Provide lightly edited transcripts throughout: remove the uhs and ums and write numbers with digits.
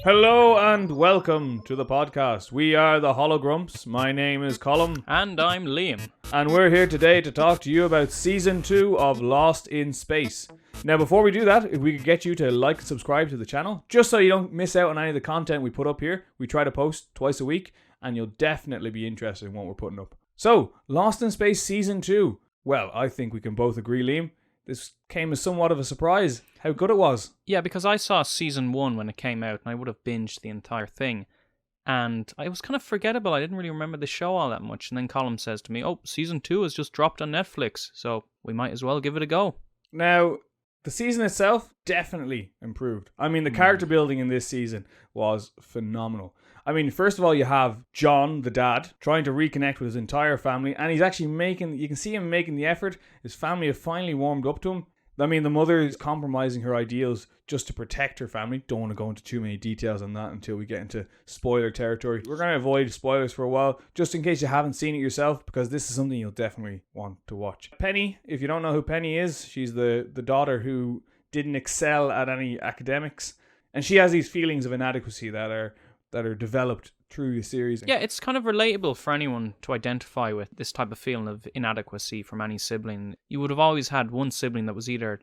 Hello and welcome to the podcast. We are the Hologrumps. My name is Colm. And I'm Liam. And we're here today to talk to you about Season 2 of Lost in Space. Now, before we do that, if we could get you to like and subscribe to the channel, just so you don't miss out on any of the content we put up here. We try to post twice a week, and you'll definitely be interested in what we're putting up. So, Lost in Space Season 2. Well, I think we can both agree, Liam, this came as somewhat of a surprise, how good it was. Yeah, because I saw season 1 when it came out, and I would have binged the entire thing. And it was kind of forgettable. I didn't really remember the show all that much. And then Colm says to me, oh, season 2 has just dropped on Netflix, so we might as well give it a go. Now, the season itself definitely improved. I mean, the character building in this season was phenomenal. I mean, first of all, you have John, the dad, trying to reconnect with his entire family, and he's actually you can see him making the effort. His family have finally warmed up to him. I mean, the mother is compromising her ideals just to protect her family. Don't want to go into too many details on that until we get into spoiler territory. We're going to avoid spoilers for a while, just in case you haven't seen it yourself, because this is something you'll definitely want to watch. Penny, if you don't know who Penny is, she's the daughter who didn't excel at any academics, and she has these feelings of inadequacy that are developed through the series. Yeah, it's kind of relatable for anyone to identify with this type of feeling of inadequacy from any sibling. You would have always had one sibling that was either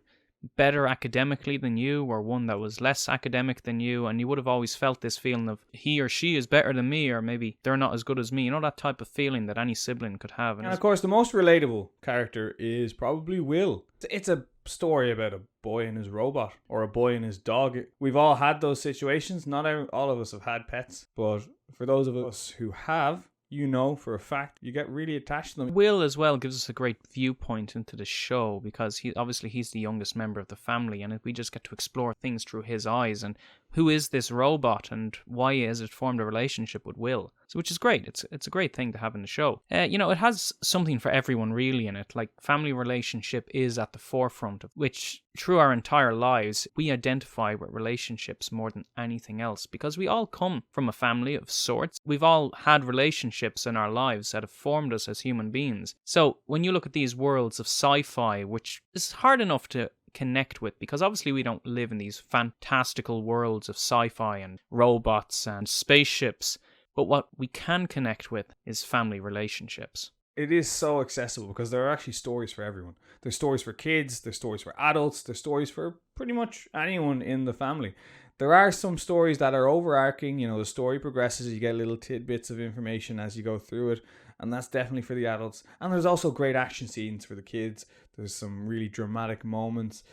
better academically than you or one that was less academic than you, and you would have always felt this feeling of he or she is better than me, or maybe they're not as good as me. You know, that type of feeling that any sibling could have. And of course, the most relatable character is probably Will. It's a story about a boy and his robot, or a boy and his dog. We've all had those situations. Not all of us have had pets, but for those of us who have, you know for a fact, you get really attached to them. Will as well gives us a great viewpoint into the show, because he's the youngest member of the family, and we just get to explore things through his eyes, and who is this robot and why has it formed a relationship with Will. So, which is great. It's a great thing to have in the show. It has something for everyone really in it. Like, family relationship is at the forefront of which, through our entire lives, we identify with relationships more than anything else, because we all come from a family of sorts. We've all had relationships in our lives that have formed us as human beings. So when you look at these worlds of sci-fi, which is hard enough to connect with, because obviously we don't live in these fantastical worlds of sci-fi and robots and spaceships, but what we can connect with is family relationships. It is so accessible because there are actually stories for everyone. There's stories for kids, there's stories for adults, there's stories for pretty much anyone in the family. There are some stories that are overarching, the story progresses, you get little tidbits of information as you go through it, and that's definitely for the adults. And there's also great action scenes for the kids. There's some really dramatic moments.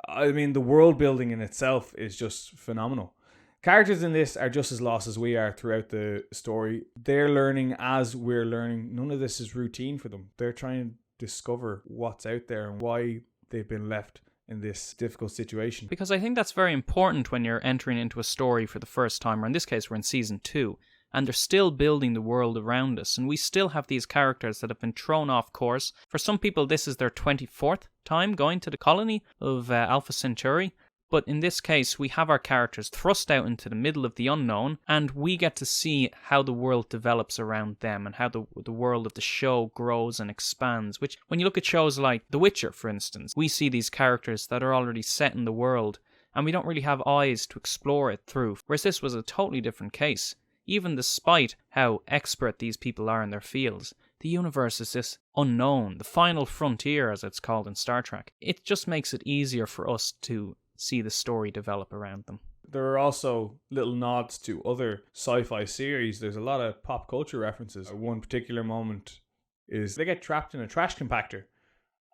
I mean, the world building in itself is just phenomenal. Characters in this are just as lost as we are throughout the story. They're learning as we're learning. None of this is routine for them. They're trying to discover what's out there and why they've been left in this difficult situation. Because I think that's very important when you're entering into a story for the first time, or in this case we're in season 2, and they're still building the world around us, and we still have these characters that have been thrown off course. For some people this is their 24th time going to the colony of Alpha Centauri. But in this case, we have our characters thrust out into the middle of the unknown, and we get to see how the world develops around them and how the world of the show grows and expands. Which, when you look at shows like The Witcher, for instance, we see these characters that are already set in the world, and we don't really have eyes to explore it through. Whereas this was a totally different case. Even despite how expert these people are in their fields, the universe is this unknown, the final frontier, as it's called in Star Trek. It just makes it easier for us to see the story develop around them. There are also little nods to other sci-fi series. There's a lot of pop culture references. One particular moment is they get trapped in a trash compactor.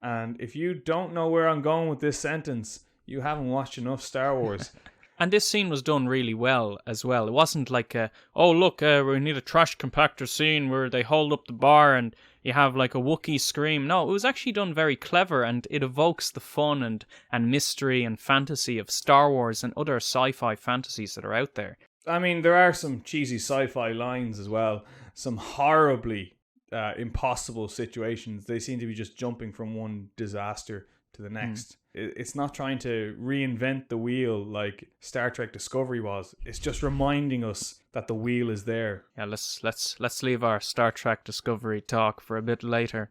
And if you don't know where I'm going with this sentence, you haven't watched enough Star Wars. And this scene was done really well as well. It wasn't like, we need a trash compactor scene where they hold up the bar and you have like a Wookiee scream. No, it was actually done very clever, and it evokes the fun and mystery and fantasy of Star Wars and other sci-fi fantasies that are out there. I mean, there are some cheesy sci-fi lines as well. Some horribly impossible situations. They seem to be just jumping from one disaster to the next. It's not trying to reinvent the wheel like Star Trek Discovery was. It's just reminding us that the wheel is there. Yeah, let's leave our Star Trek Discovery talk for a bit later.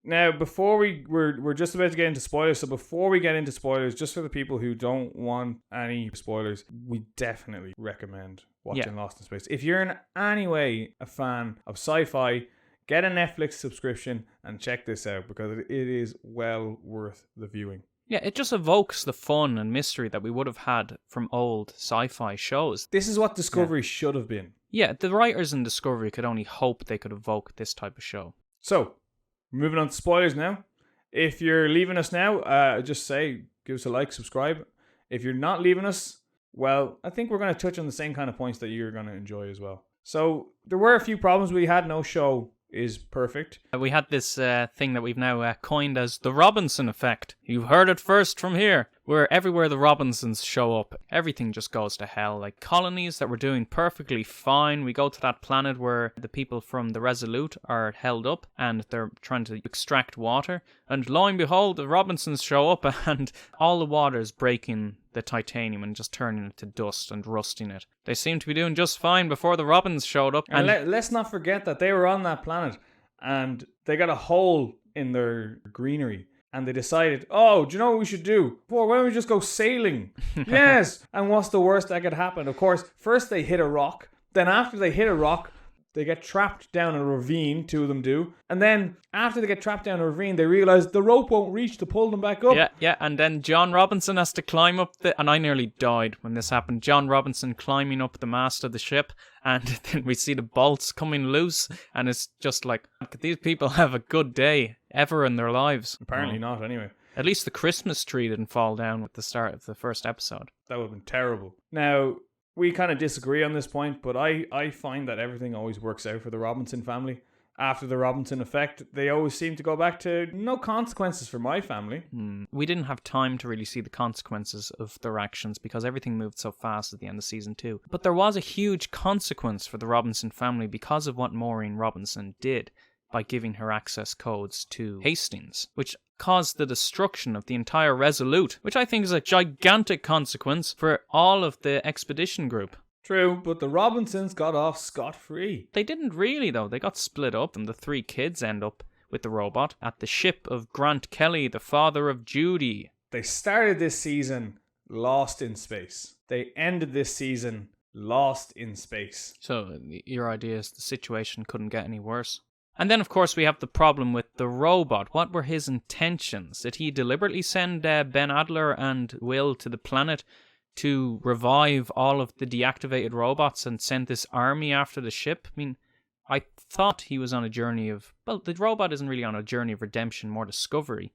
Now, before we're just about to get into spoilers, so before we get into spoilers, just for the people who don't want any spoilers, we definitely recommend watching Lost in Space. If you're in any way a fan of sci-fi, get a Netflix subscription and check this out because it is well worth the viewing. Yeah, it just evokes the fun and mystery that we would have had from old sci-fi shows. This is what Discovery should have been. Yeah, the writers in Discovery could only hope they could evoke this type of show. So, moving on to spoilers now. If you're leaving us now, just say, give us a like, subscribe. If you're not leaving us, well, I think we're going to touch on the same kind of points that you're going to enjoy as well. So, there were a few problems. We had no show is perfect. We had this thing that we've now coined as the Robinson effect. You've heard it first from here, where everywhere the Robinsons show up, everything just goes to hell. Like colonies that were doing perfectly fine. We go to that planet where the people from the Resolute are held up and they're trying to extract water. And lo and behold, the Robinsons show up and all the water is breaking the titanium and just turning it to dust and rusting it. They seem to be doing just fine before the Robins showed up. And let's not forget that they were on that planet and they got a hole in their greenery and they decided, oh, do you know what we should do? Boy, why don't we just go sailing? Yes! And what's the worst that could happen? Of course, first they hit a rock. Then after they hit a rock, they get trapped down a ravine, two of them do. And then after they get trapped down a ravine, they realize the rope won't reach to pull them back up. Yeah. And then John Robinson has to climb up and I nearly died when this happened. John Robinson climbing up the mast of the ship. And then we see the bolts coming loose. And it's just like, these people have a good day ever in their lives. Apparently not, anyway. At least the Christmas tree didn't fall down at the start of the first episode. That would have been terrible. Now, we kind of disagree on this point, but I find that everything always works out for the Robinson family. After the Robinson effect, they always seem to go back to no consequences for my family. We didn't have time to really see the consequences of their actions because everything moved so fast at the end of season 2. But there was a huge consequence for the Robinson family because of what Maureen Robinson did by giving her access codes to Hastings, which caused the destruction of the entire Resolute, which I think is a gigantic consequence for all of the expedition group. True, but the Robinsons got off scot-free. They didn't really, though. They got split up, and the 3 kids end up with the robot at the ship of Grant Kelly, the father of Judy. They started this season lost in space. They ended this season lost in space. So your idea is the situation couldn't get any worse? And then, of course, we have the problem with the robot. What were his intentions? Did he deliberately send Ben Adler and Will to the planet to revive all of the deactivated robots and send this army after the ship? I mean, I thought he was on a journey of... Well, the robot isn't really on a journey of redemption, more discovery.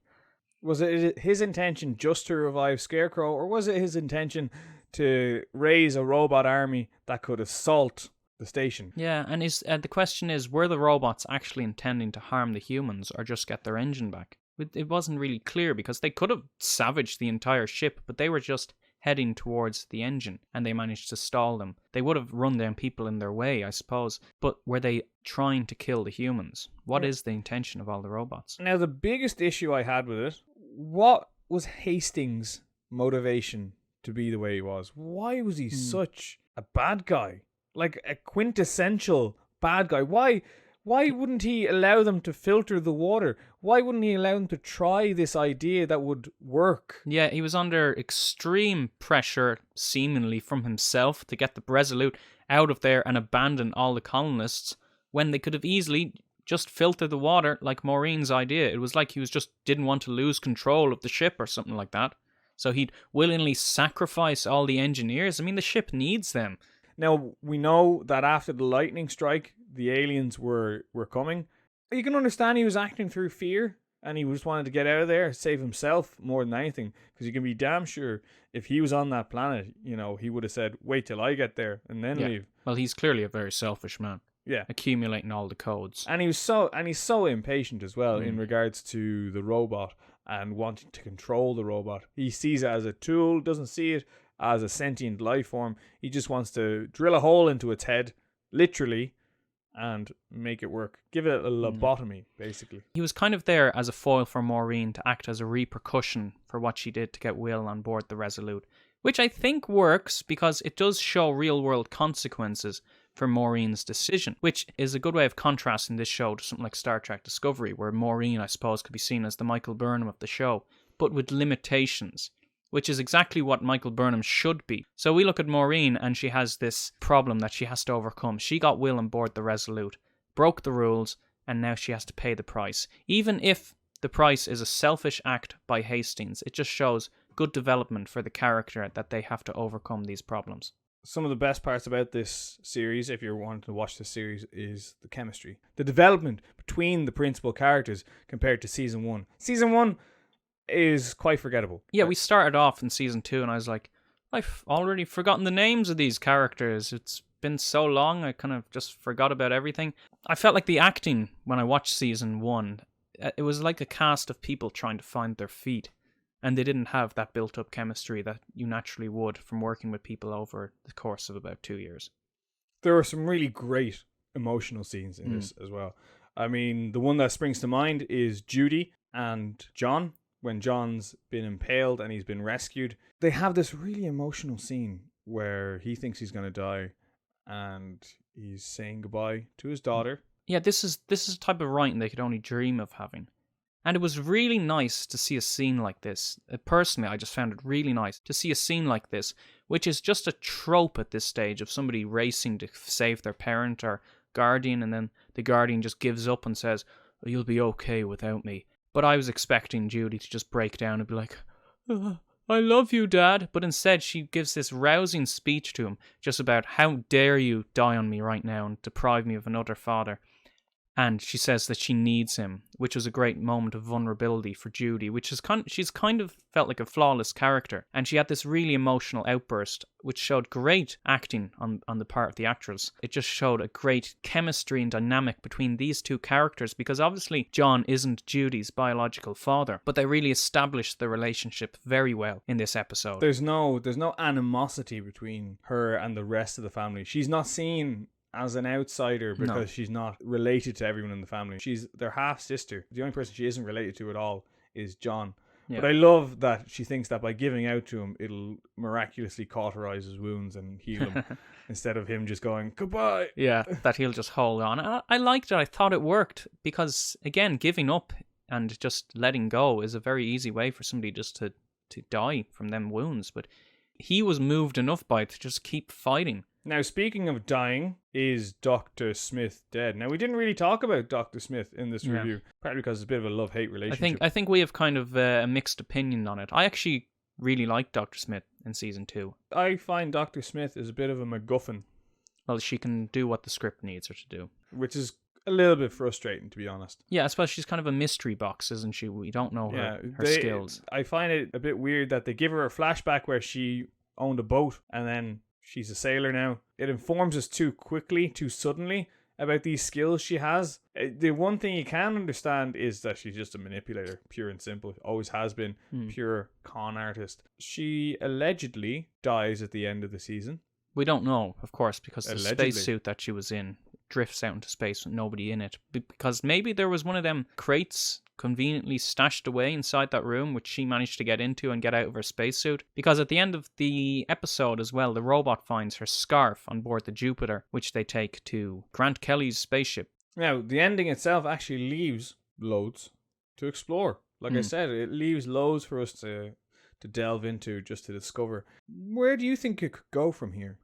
Was it his intention just to revive Scarecrow, or was it his intention to raise a robot army that could assault the station? Yeah, and the question is, were the robots actually intending to harm the humans or just get their engine back? It wasn't really clear because they could have savaged the entire ship, but they were just heading towards the engine and they managed to stall them. They would have run them people in their way, I suppose, but were they trying to kill the humans? What is the intention of all the robots? Now, the biggest issue I had with it, what was Hastings' motivation to be the way he was? Why was he such a bad guy? Like a quintessential bad guy. Why wouldn't he allow them to filter the water? Why wouldn't he allow them to try this idea that would work? Yeah, he was under extreme pressure, seemingly from himself, to get the Resolute out of there and abandon all the colonists when they could have easily just filtered the water like Maureen's idea. It was like he didn't want to lose control of the ship or something like that. So he'd willingly sacrifice all the engineers. I mean, the ship needs them. Now, we know that after the lightning strike, the aliens were coming. You can understand he was acting through fear and he just wanted to get out of there, save himself more than anything. Because you can be damn sure if he was on that planet, he would have said, wait till I get there and then leave. Well, he's clearly a very selfish man. Yeah. Accumulating all the codes. And he's so impatient as well in regards to the robot and wanting to control the robot. He sees it as a tool, doesn't see it as a sentient life form. He just wants to drill a hole into its head, literally, and make it work. Give it a lobotomy, basically. He was kind of there as a foil for Maureen to act as a repercussion for what she did to get Will on board the Resolute, which I think works because it does show real-world consequences for Maureen's decision, which is a good way of contrasting this show to something like Star Trek Discovery, where Maureen, I suppose, could be seen as the Michael Burnham of the show, but with limitations, which is exactly what Michael Burnham should be. So we look at Maureen and she has this problem that she has to overcome. She got Will on board the Resolute, broke the rules, and now she has to pay the price. Even if the price is a selfish act by Hastings, it just shows good development for the character that they have to overcome these problems. Some of the best parts about this series, if you're wanting to watch this series, is the chemistry. The development between the principal characters compared to season 1. Season 1 is quite forgettable. Yeah, we started off in season 2 and I was like, I've already forgotten the names of these characters. It's been so long, I kind of just forgot about everything. I felt like the acting when I watched season 1, it was like a cast of people trying to find their feet. And they didn't have that built-up chemistry that you naturally would from working with people over the course of about 2 years. There were some really great emotional scenes in this as well. I mean, the one that springs to mind is Judy and John, when John's been impaled and he's been rescued. They have this really emotional scene where he thinks he's going to die and he's saying goodbye to his daughter. Yeah, this is a type of writing they could only dream of having. And it was really nice to see a scene like this. Personally, I just found it really nice to see a scene like this, which is just a trope at this stage of somebody racing to save their parent or guardian, and then the guardian just gives up and says, oh, you'll be okay without me. But I was expecting Judy to just break down and be like, I love you, Dad. But instead, she gives this rousing speech to him just about how dare you die on me right now and deprive me of another father. And she says that she needs him, which was a great moment of vulnerability for Judy, which is she's kind of felt like a flawless character. And she had this really emotional outburst, which showed great acting on the part of the actress. It just showed a great chemistry and dynamic between these two characters, because obviously John isn't Judy's biological father, but they really established the relationship very well in this episode. There's no animosity between her and the rest of the family. She's not seen as an outsider because she's not related to everyone in the family. She's their half sister. The only person she isn't related to at all is John. Yeah. But I love that she thinks that by giving out to him, it'll miraculously cauterize his wounds and heal him instead of him just going, goodbye. Yeah, that he'll just hold on. I liked it. I thought it worked because, again, giving up and just letting go is a very easy way for somebody just to die from them wounds. But he was moved enough by it to just keep fighting. Now, speaking of dying, is Dr. Smith dead? Now, we didn't really talk about Dr. Smith in this review, partly because it's a bit of a love-hate relationship. I think we have kind of a mixed opinion on it. I actually really like Dr. Smith in season 2. I find Dr. Smith is a bit of a MacGuffin. Well, she can do what the script needs her to do. Which is a little bit frustrating, to be honest. Yeah, I suppose she's kind of a mystery box, isn't she? We don't know her skills. I find it a bit weird that they give her a flashback where she owned a boat and then she's a sailor now. It informs us too quickly, too suddenly about these skills she has. The one thing you can understand is that she's just a manipulator, pure and simple. Always has been. Pure con artist. She allegedly dies at the end of the season. We don't know, of course, because the spacesuit that she was in drifts out into space with nobody in it. Because maybe there was one of them crates conveniently stashed away inside that room, which she managed to get into and get out of her spacesuit. Because at the end of the episode as well, the robot finds her scarf on board the Jupiter, which they take to Grant Kelly's spaceship. Now, the ending itself actually leaves loads to explore. Like I said, it leaves loads for us to delve into, just to discover. Where do you think it could go from here?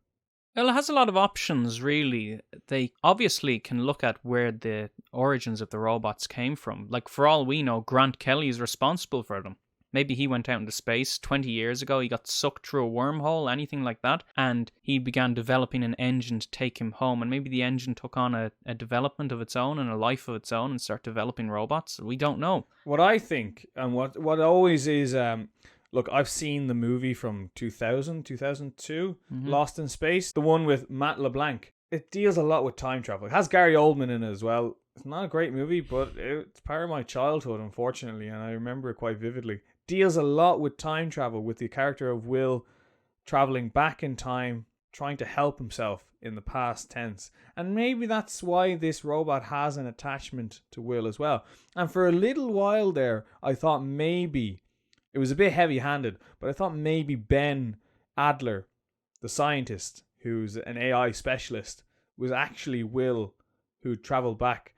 Well, it has a lot of options, really. They obviously can look at where the origins of the robots came from. Like, for all we know, Grant Kelly is responsible for them. Maybe he went out into space 20 years ago, he got sucked through a wormhole, anything like that, and he began developing an engine to take him home, and maybe the engine took on a development of its own and a life of its own and started developing robots. We don't know. What I think, and what always is... Look, I've seen the movie from 2000, 2002, Lost in Space, the one with Matt LeBlanc. It deals a lot with time travel. It has Gary Oldman in it as well. It's not a great movie, but it's part of my childhood, unfortunately, and I remember it quite vividly. Deals a lot with time travel, with the character of Will traveling back in time trying to help himself in the past tense. And maybe that's why this robot has an attachment to Will as well. And for a little while there, I thought maybe, it was a bit heavy-handed, but I thought maybe Ben Adler, the scientist who's an AI specialist, was actually Will who travelled back.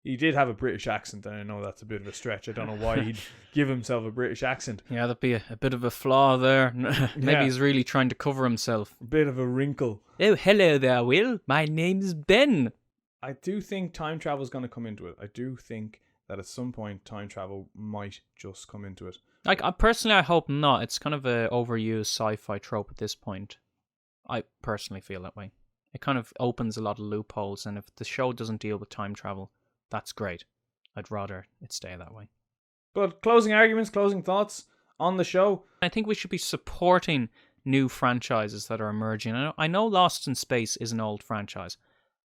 He did have a British accent, and I know that's a bit of a stretch. I don't know why he'd give himself a British accent. Yeah, that'd be a bit of a flaw there. Maybe he's really trying to cover himself. A bit of a wrinkle. Oh, hello there, Will. My name's Ben. I do think time travel is going to come into it. I do think that at some point time travel might just come into it. Like, personally, I hope not. It's kind of a overused sci-fi trope at this point. I personally feel that way. It kind of opens a lot of loopholes, and if the show doesn't deal with time travel, that's great. I'd rather it stay that way. But closing arguments, closing thoughts on the show. I think we should be supporting new franchises that are emerging. I know Lost in Space is an old franchise,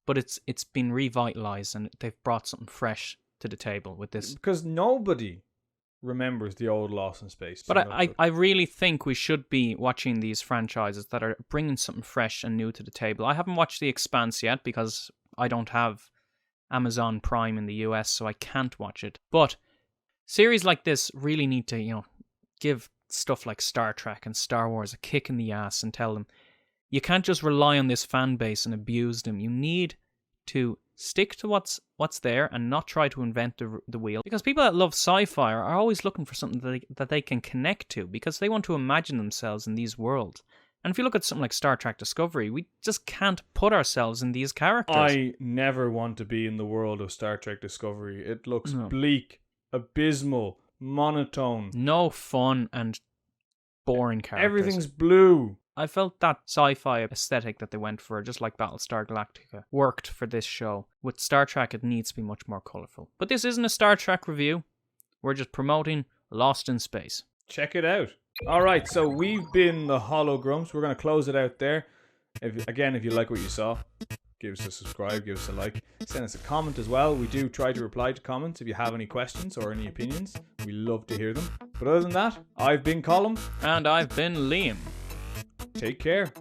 but it's been revitalized and they've brought something fresh to the table with this. Because nobody remembers the old Lost in Space. But I really think we should be watching these franchises that are bringing something fresh and new to the table. I haven't watched The Expanse yet because I don't have Amazon Prime in the US, so I can't watch it. But series like this really need to, give stuff like Star Trek and Star Wars a kick in the ass and tell them, you can't just rely on this fan base and abuse them. You need to stick to what's there and not try to invent the wheel. Because people that love sci-fi are always looking for something that they can connect to, because they want to imagine themselves in these worlds. And if you look at something like Star Trek Discovery, we just can't put ourselves in these characters. I never want to be in the world of Star Trek Discovery. It looks bleak, abysmal, monotone. No fun and boring characters. Everything's blue. I felt that sci-fi aesthetic that they went for, just like Battlestar Galactica, worked for this show. With Star Trek, it needs to be much more colourful. But this isn't a Star Trek review. We're just promoting Lost in Space. Check it out. Alright, so we've been the Hologrums. We're going to close it out there. If you like what you saw, give us a subscribe, give us a like. Send us a comment as well. We do try to reply to comments if you have any questions or any opinions. We love to hear them. But other than that, I've been Colm. And I've been Liam. Take care.